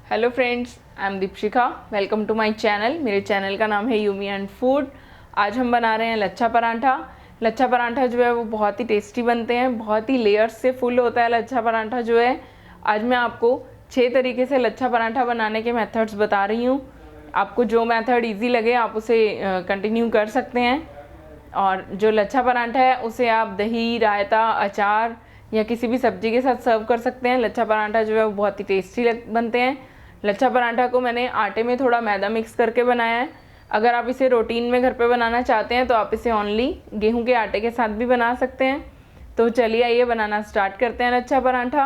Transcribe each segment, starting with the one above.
Hello friends, I am Deepshikha. Welcome to my channel. मेरे channel का नाम है यूमी एंड फूड। आज हम बना रहे हैं लच्छा पराठा। लच्छा पराठा जो है वो बहुत ही टेस्टी बनते हैं, बहुत ही लेयर्स से फुल होता है लच्छा पराठा जो है। आज मैं आपको 6 तरीके से लच्छा पराठा बनाने के मेथड्स बता रही हूँ। आपको जो मेथड ईजी लगे आप उसे कंटिन्यू कर सकते हैं। और जो लच्छा पराठा है उसे आप दही, रायता, अचार या किसी भी सब्जी के साथ सर्व कर सकते हैं। लच्छा पराठा जो है वो बहुत ही टेस्टी बनते हैं। लच्छा पराठा को मैंने आटे में थोड़ा मैदा मिक्स करके बनाया है। अगर आप इसे रूटीन में घर पे बनाना चाहते हैं तो आप इसे ओनली गेहूं के आटे के साथ भी बना सकते हैं। तो चलिए आइए बनाना स्टार्ट करते हैं लच्छा पराठा।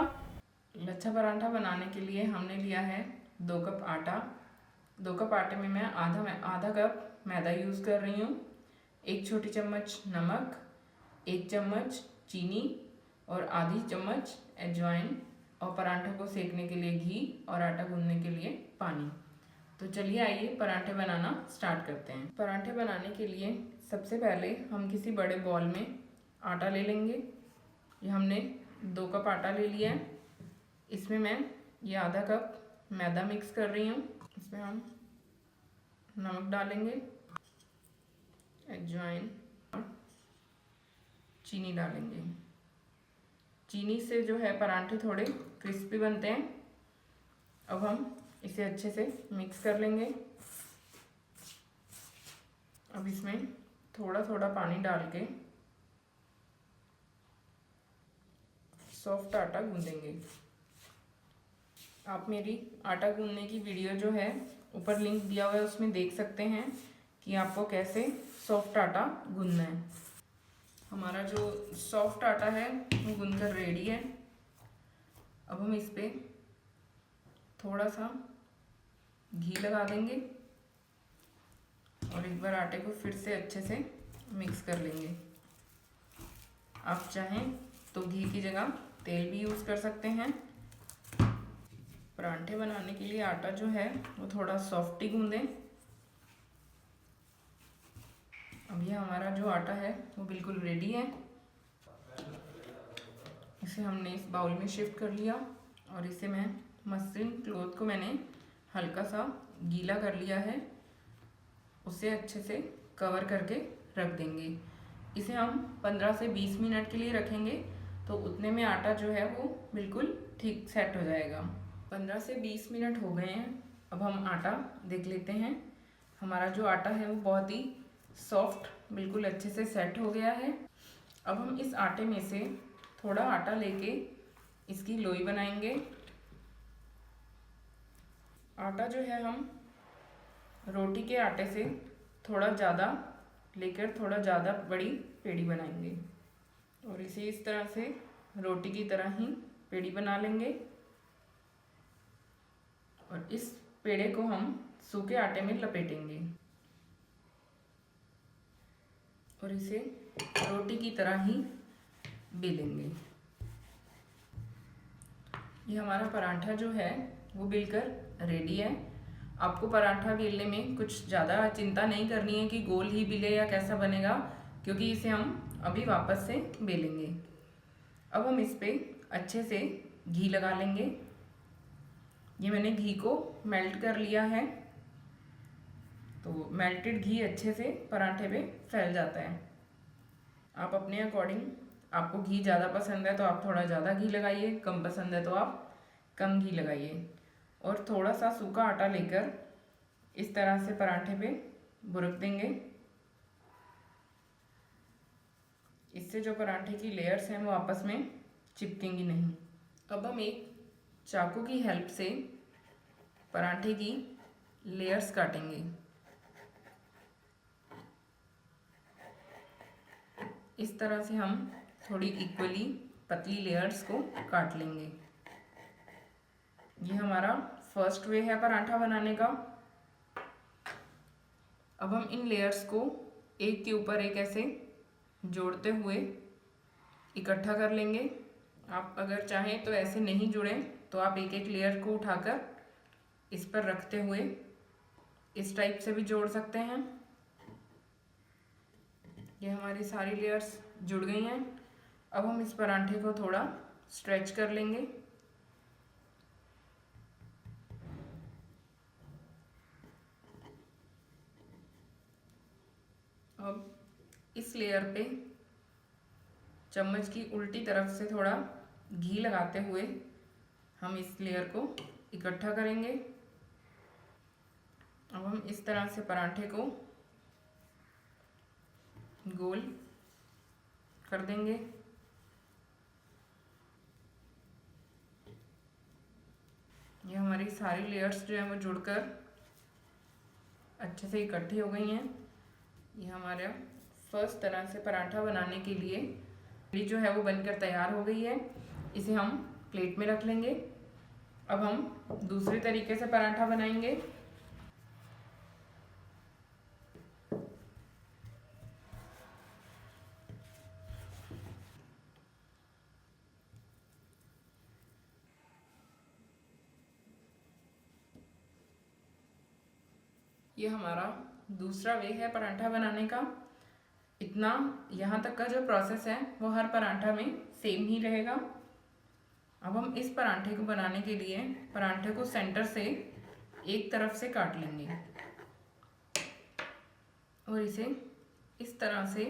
लच्छा पराठा बनाने के लिए हमने लिया है 2 कप आटा। 2 कप आटे में मैं आधा कप मैदा यूज़ कर रही हूँ। 1 छोटी चम्मच नमक, 1 चम्मच चीनी और आधी चम्मच अजवाइन और पराठे को सेकने के लिए घी और आटा गूंदने के लिए पानी। तो चलिए आइए पराठे बनाना स्टार्ट करते हैं। पराठे बनाने के लिए सबसे पहले हम किसी बड़े बॉल में आटा ले लेंगे। ये हमने 2 कप आटा ले लिया है। इसमें मैं ये आधा कप मैदा मिक्स कर रही हूँ। इसमें हम नमक डालेंगे, अजवाइन और चीनी डालेंगे। चीनी से जो है पराठे थोड़े क्रिस्पी बनते हैं। अब हम इसे अच्छे से मिक्स कर लेंगे। अब इसमें थोड़ा थोड़ा पानी डाल के सॉफ्ट आटा गूंदेंगे। आप मेरी आटा गूंदने की वीडियो जो है ऊपर लिंक दिया हुआ है उसमें देख सकते हैं कि आपको कैसे सॉफ्ट आटा गूंदना है। हमारा जो सॉफ्ट आटा है वो गूंदकर रेडी है। अब हम इस पे थोड़ा सा घी लगा देंगे और एक बार आटे को फिर से अच्छे से मिक्स कर लेंगे। आप चाहें तो घी की जगह तेल भी यूज़ कर सकते हैं। पराठे बनाने के लिए आटा जो है वो थोड़ा सॉफ्ट ही गूंदें। अब ये हमारा जो आटा है वो बिल्कुल रेडी है। इसे हमने इस बाउल में शिफ्ट कर लिया और इसे मैं मसलिन क्लॉथ को मैंने हल्का सा गीला कर लिया है, उसे अच्छे से कवर करके रख देंगे। इसे हम 15 से 20 मिनट के लिए रखेंगे तो उतने में आटा जो है वो बिल्कुल ठीक सेट हो जाएगा। 15 से 20 मिनट हो गए हैं। अब हम आटा देख लेते हैं। हमारा जो आटा है वो बहुत ही सॉफ्ट बिल्कुल अच्छे से सेट हो गया है। अब हम इस आटे में से थोड़ा आटा लेके इसकी लोई बनाएंगे। आटा जो है हम रोटी के आटे से थोड़ा ज़्यादा लेकर थोड़ा ज़्यादा बड़ी पेड़ी बनाएंगे और इसे इस तरह से रोटी की तरह ही पेड़ी बना लेंगे। और इस पेड़े को हम सूखे आटे में लपेटेंगे और इसे रोटी की तरह ही बेलेंगे। ये हमारा पराठा जो है वो बेलकर रेडी है। आपको पराठा बेलने में कुछ ज़्यादा चिंता नहीं करनी है कि गोल ही बेले या कैसा बनेगा, क्योंकि इसे हम अभी वापस से बेलेंगे। अब हम इस पे अच्छे से घी लगा लेंगे। ये मैंने घी को मेल्ट कर लिया है, तो मेल्टेड घी अच्छे से पराठे पे फैल जाता है। आप अपने अकॉर्डिंग, आपको घी ज़्यादा पसंद है तो आप थोड़ा ज़्यादा घी लगाइए, कम पसंद है तो आप कम घी लगाइए। और थोड़ा सा सूखा आटा लेकर इस तरह से पराठे पे बुरक देंगे। इससे जो पराठे की लेयर्स हैं वो आपस में चिपकेंगी नहीं। अब हम एक चाकू की हेल्प से पराठे की लेयर्स काटेंगे। इस तरह से हम थोड़ी इक्वली पतली लेयर्स को काट लेंगे। ये हमारा फर्स्ट वे है पराठा बनाने का। अब हम इन लेयर्स को एक के ऊपर एक ऐसे जोड़ते हुए इकट्ठा कर लेंगे। आप अगर चाहें तो ऐसे नहीं जुड़ें तो आप एक एक लेयर को उठाकर इस पर रखते हुए इस टाइप से भी जोड़ सकते हैं। ये हमारी सारी लेयर्स जुड़ गई हैं। अब हम इस पराठे को थोड़ा स्ट्रेच कर लेंगे। अब इस लेयर पे चम्मच की उल्टी तरफ से थोड़ा घी लगाते हुए हम इस लेयर को इकट्ठा करेंगे। अब हम इस तरह से पराठे को गोल कर देंगे। ये हमारी सारी लेयर्स जो है वो जुड़कर अच्छे से इकट्ठी हो गई हैं। ये हमारा फर्स्ट तरह से पराठा बनाने के लिए जो है वो बनकर तैयार हो गई है। इसे हम प्लेट में रख लेंगे। अब हम दूसरे तरीके से पराठा बनाएंगे। ये हमारा दूसरा वे है पराठा बनाने का। इतना यहाँ तक का जो प्रोसेस है वो हर पराठा में सेम ही रहेगा। अब हम इस पराठे को बनाने के लिए पराठे को सेंटर से एक तरफ से काट लेंगे और इसे इस तरह से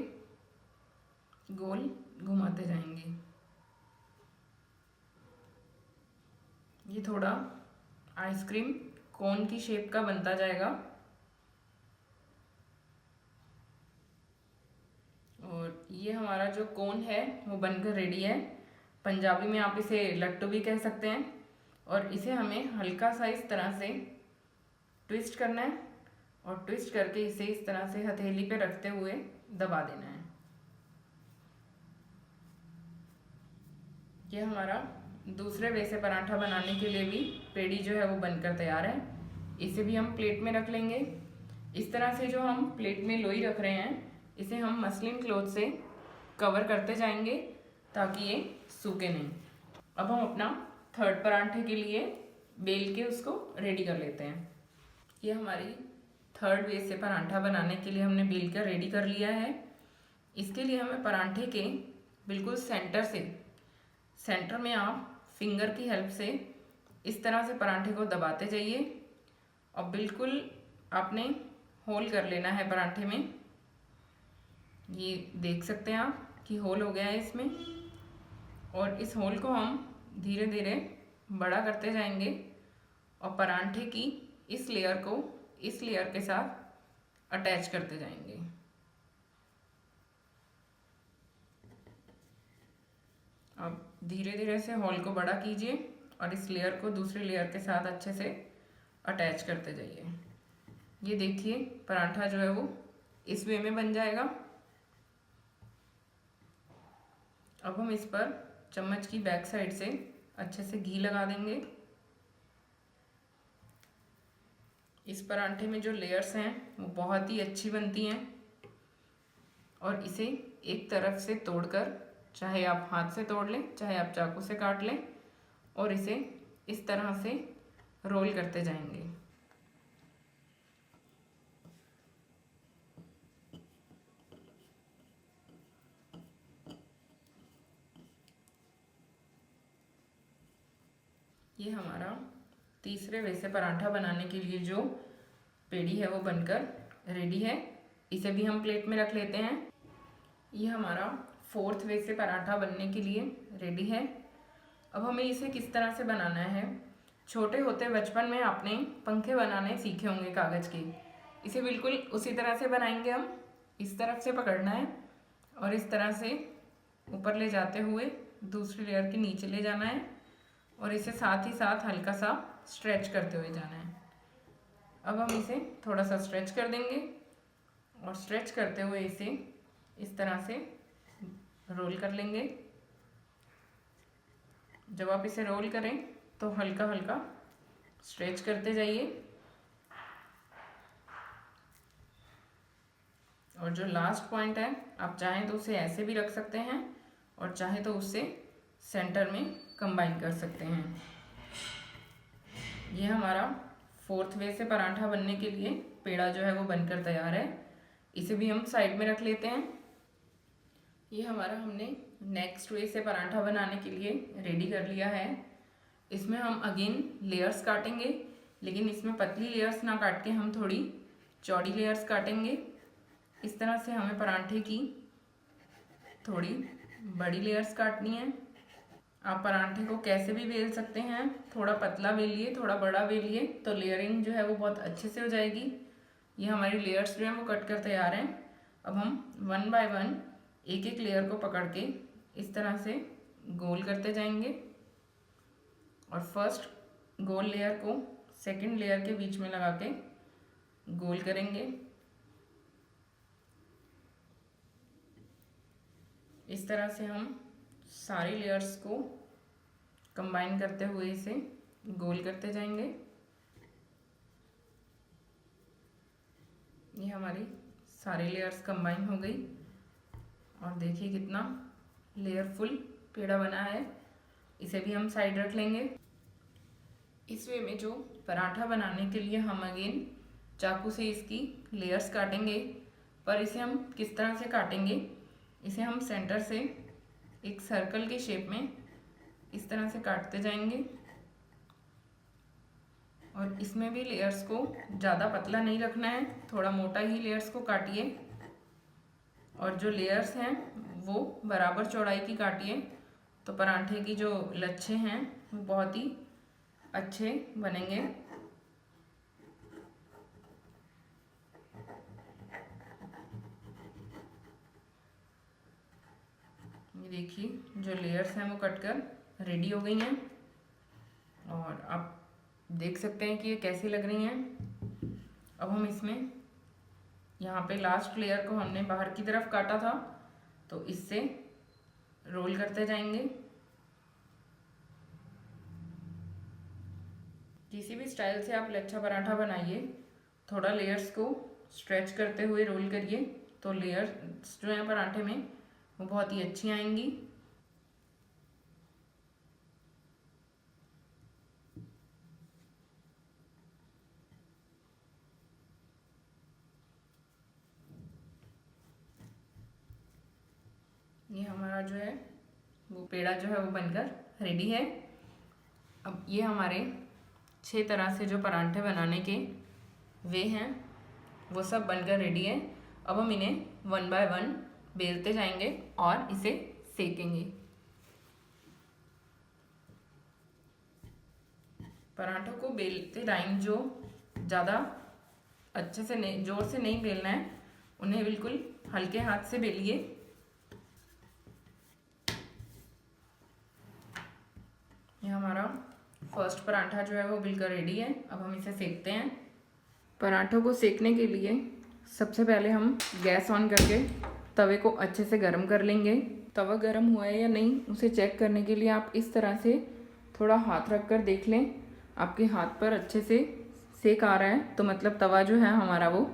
गोल घुमाते जाएंगे। ये थोड़ा आइसक्रीम कोन की शेप का बनता जाएगा और ये हमारा जो कोन है वो बनकर रेडी है। पंजाबी में आप इसे लट्टू भी कह सकते हैं। और इसे हमें हल्का सा इस तरह से ट्विस्ट करना है और ट्विस्ट करके इसे इस तरह से हथेली पे रखते हुए दबा देना है। ये हमारा दूसरे वे से पराठा बनाने के लिए भी पेड़ी जो है वो बनकर तैयार है। इसे भी हम प्लेट में रख लेंगे। इस तरह से जो हम प्लेट में लोई रख रहे हैं इसे हम मसलिन क्लॉथ से कवर करते जाएंगे ताकि ये सूखे नहीं। अब हम अपना थर्ड पराठे के लिए बेल के उसको रेडी कर लेते हैं। ये हमारी थर्ड वे से पराठा बनाने के लिए हमने बेल कर रेडी कर लिया है। इसके लिए हमें पराठे के बिल्कुल सेंटर में आप फिंगर की हेल्प से इस तरह से पराठे को दबाते जाइए और बिल्कुल आपने होल कर लेना है पराठे में। ये देख सकते हैं आप कि होल हो गया है इसमें और इस होल को हम धीरे धीरे बड़ा करते जाएंगे और पराठे की इस लेयर को इस लेयर के साथ अटैच करते जाएंगे। अब धीरे धीरे से होल को बड़ा कीजिए और इस लेयर को दूसरे लेयर के साथ अच्छे से अटैच करते जाइए। ये देखिए पराठा जो है वो इस वे में बन जाएगा। अब हम इस पर चम्मच की बैक साइड से अच्छे से घी लगा देंगे। इस पराठे में जो लेयर्स हैं वो बहुत ही अच्छी बनती हैं और इसे एक तरफ से तोड़कर, चाहे आप हाथ से तोड़ लें चाहे आप चाकू से काट लें, और इसे इस तरह से रोल करते जाएंगे। ये हमारा तीसरे वे से पराठा बनाने के लिए जो पेड़ी है वो बनकर रेडी है। इसे भी हम प्लेट में रख लेते हैं। ये हमारा फोर्थ वे से पराठा बनने के लिए रेडी है। अब हमें इसे किस तरह से बनाना है। छोटे होते बचपन में आपने पंखे बनाने सीखे होंगे कागज़ के। इसे बिल्कुल उसी तरह से बनाएंगे हम। इस तरफ से पकड़ना है और इस तरह से ऊपर ले जाते हुए दूसरी लेयर के नीचे ले जाना है और इसे साथ ही साथ हल्का सा स्ट्रेच करते हुए जाना है। अब हम इसे थोड़ा सा स्ट्रेच कर देंगे और स्ट्रेच करते हुए इसे इस तरह से रोल कर लेंगे। जब आप इसे रोल करें तो हल्का हल्का स्ट्रेच करते जाइए और जो लास्ट पॉइंट है आप चाहें तो उसे ऐसे भी रख सकते हैं और चाहे तो उससे सेंटर में कंबाइन कर सकते हैं। यह हमारा फोर्थ वे से पराठा बनने के लिए पेड़ा जो है वो बनकर तैयार है। इसे भी हम साइड में रख लेते हैं। ये हमारा हमने नेक्स्ट वे से पराठा बनाने के लिए रेडी कर लिया है। इसमें हम अगेन लेयर्स काटेंगे, लेकिन इसमें पतली लेयर्स ना काट के हम थोड़ी चौड़ी लेयर्स काटेंगे इस तरह से हमें परांठे की थोड़ी बड़ी लेयर्स काटनी है। आप परांठे को कैसे भी बेल सकते हैं, थोड़ा पतला बेलिए, थोड़ा बड़ा बेलिए, तो लेयरिंग जो है वो बहुत अच्छे से हो जाएगी। ये हमारी लेयर्स जो हैं वो कट कर तैयार हैं। अब हम वन बाय वन एक एक लेयर को पकड़ के इस तरह से गोल करते जाएंगे और फर्स्ट गोल लेयर को सेकंड लेयर के बीच में लगा के गोल करेंगे। इस तरह से हम सारी लेयर्स को कंबाइन करते हुए इसे गोल करते जाएंगे। ये हमारी सारी लेयर्स कंबाइन हो गई और देखिए कितना लेयरफुल पेड़ा बना है। इसे भी हम साइड रख लेंगे। इस वे में जो पराठा बनाने के लिए हम अगेन चाकू से इसकी लेयर्स काटेंगे, पर इसे हम किस तरह से काटेंगे, इसे हम सेंटर से एक सर्कल के शेप में इस तरह से काटते जाएंगे और इसमें भी लेयर्स को ज़्यादा पतला नहीं रखना है, थोड़ा मोटा ही लेयर्स को काटिए और जो लेयर्स हैं वो बराबर चौड़ाई की काटिए, तो पराठे की जो लच्छे हैं वो बहुत ही अच्छे बनेंगे। ये देखिए जो लेयर्स हैं वो कटकर रेडी हो गई हैं और आप देख सकते हैं कि ये कैसी लग रही हैं। अब हम इसमें यहाँ पे लास्ट लेयर को हमने बाहर की तरफ काटा था, तो इससे रोल करते जाएंगे। किसी भी स्टाइल से आप लच्छा पराठा बनाइए, थोड़ा लेयर्स को स्ट्रेच करते हुए रोल करिए, तो लेयर्स जो हैं पराठे में वो बहुत ही अच्छी आएंगी। ये हमारा जो है वो पेड़ा जो है वो बनकर रेडी है। अब ये हमारे 6 तरह से जो पराठे बनाने के वे हैं वो सब बनकर रेडी है। अब हम इन्हें वन बाय वन बेलते जाएंगे और इसे सेकेंगे। पराठों को बेलते टाइम जो ज़्यादा अच्छे से नहीं, जोर से नहीं बेलना है, उन्हें बिल्कुल हल्के हाथ से बेलिए। ये हमारा फर्स्ट पराठा जो है वो बिल्कुल रेडी है। अब हम इसे सेकते हैं। पराठों को सेकने के लिए सबसे पहले हम गैस ऑन करके तवे को अच्छे से गर्म कर लेंगे। तवा गर्म हुआ है या नहीं उसे चेक करने के लिए आप इस तरह से थोड़ा हाथ रख कर देख लें। आपके हाथ पर अच्छे से सेक आ रहा है तो मतलब तवा जो है हमारा वो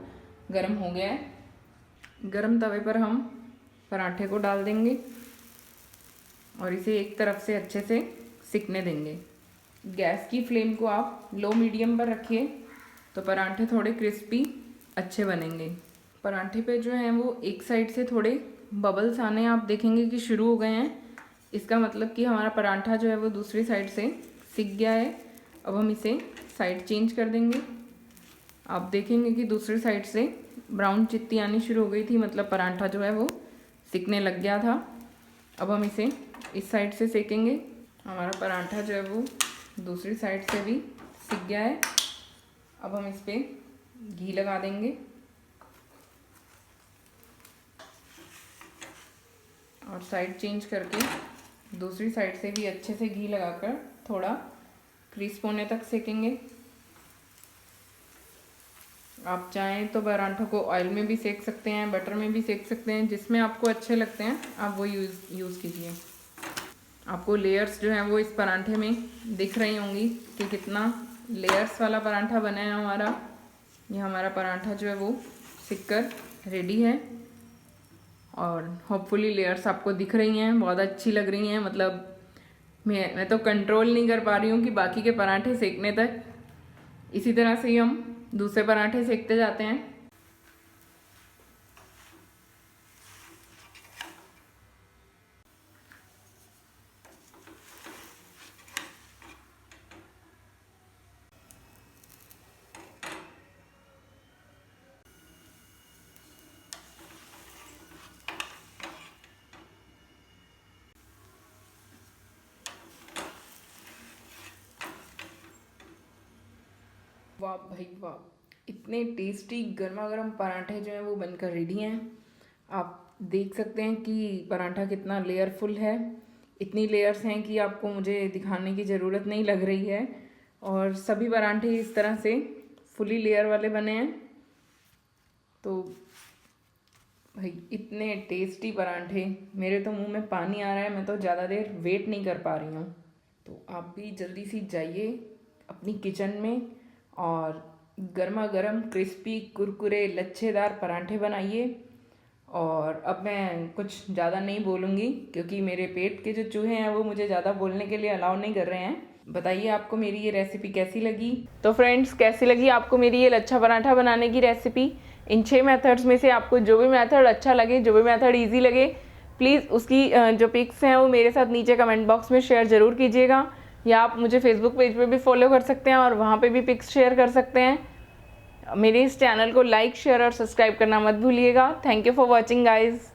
गर्म हो गया है। गर्म तवे पर हम पराठे को डाल देंगे और इसे एक तरफ से अच्छे से सिकने देंगे। गैस की फ्लेम को आप लो मीडियम पर रखिए तो पराठे थोड़े क्रिस्पी अच्छे बनेंगे। पराठे पे जो हैं वो एक साइड से थोड़े बबल्स आने आप देखेंगे कि शुरू हो गए हैं, इसका मतलब कि हमारा पराठा जो है वो दूसरी साइड से सिक गया है। अब हम इसे साइड चेंज कर देंगे। आप देखेंगे कि दूसरी साइड से ब्राउन चित्ती आनी शुरू हो गई थी, मतलब पराठा जो है वो सिकने लग गया था। अब हम इसे इस साइड से सेकेंगे। हमारा पराठा जो है वो दूसरी साइड से भी सिक गया है। अब हम इस पर घी लगा देंगे और साइड चेंज करके दूसरी साइड से भी अच्छे से घी लगाकर थोड़ा क्रिस्प होने तक सेकेंगे। आप चाहें तो पराठों को ऑयल में भी सेक सकते हैं, बटर में भी सेक सकते हैं, जिसमें आपको अच्छे लगते हैं आप वो यूज़ कीजिए। आपको लेयर्स जो हैं वो इस पराठे में दिख रही होंगी कि कितना लेयर्स वाला पराठा बना है हमारा। ये हमारा पराठा जो है वो सिककर रेडी है और होपफुली लेयर्स आपको दिख रही हैं, बहुत अच्छी लग रही हैं। मतलब मैं तो कंट्रोल नहीं कर पा रही हूँ कि बाकी के पराठे सेकने तक। इसी तरह से ही हम दूसरे पराठे सेकते जाते हैं। वाह भाई वाह, इतने टेस्टी गर्मा गर्म पराठे जो हैं वो बनकर रेडी हैं। आप देख सकते हैं कि पराठा कितना लेयरफुल है। इतनी लेयर्स हैं कि आपको मुझे दिखाने की ज़रूरत नहीं लग रही है। और सभी पराठे इस तरह से फुली लेयर वाले बने हैं। तो भाई इतने टेस्टी पराठे, मेरे तो मुंह में पानी आ रहा है। मैं तो ज़्यादा देर वेट नहीं कर पा रही हूँ। तो आप भी जल्दी से जाइए अपनी किचन में और गर्मा गर्म क्रिस्पी कुरकुरे लच्छेदार पराठे बनाइए। और अब मैं कुछ ज़्यादा नहीं बोलूँगी क्योंकि मेरे पेट के जो चूहे हैं वो मुझे ज़्यादा बोलने के लिए अलाउ नहीं कर रहे हैं। बताइए आपको मेरी ये रेसिपी कैसी लगी। तो फ्रेंड्स, कैसी लगी आपको मेरी ये लच्छा पराठा बनाने की रेसिपी। इन 6 मेथड्स में से आपको जो भी मेथड अच्छा लगे, जो भी मेथड ईजी लगे, प्लीज़ उसकी जो पिक्स हैं वो मेरे साथ नीचे कमेंट बॉक्स में शेयर ज़रूर कीजिएगा। या आप मुझे फेसबुक पेज पे भी फॉलो कर सकते हैं और वहाँ पे भी पिक्स शेयर कर सकते हैं। मेरे इस चैनल को लाइक, शेयर और सब्सक्राइब करना मत भूलिएगा। Thank you for watching guys.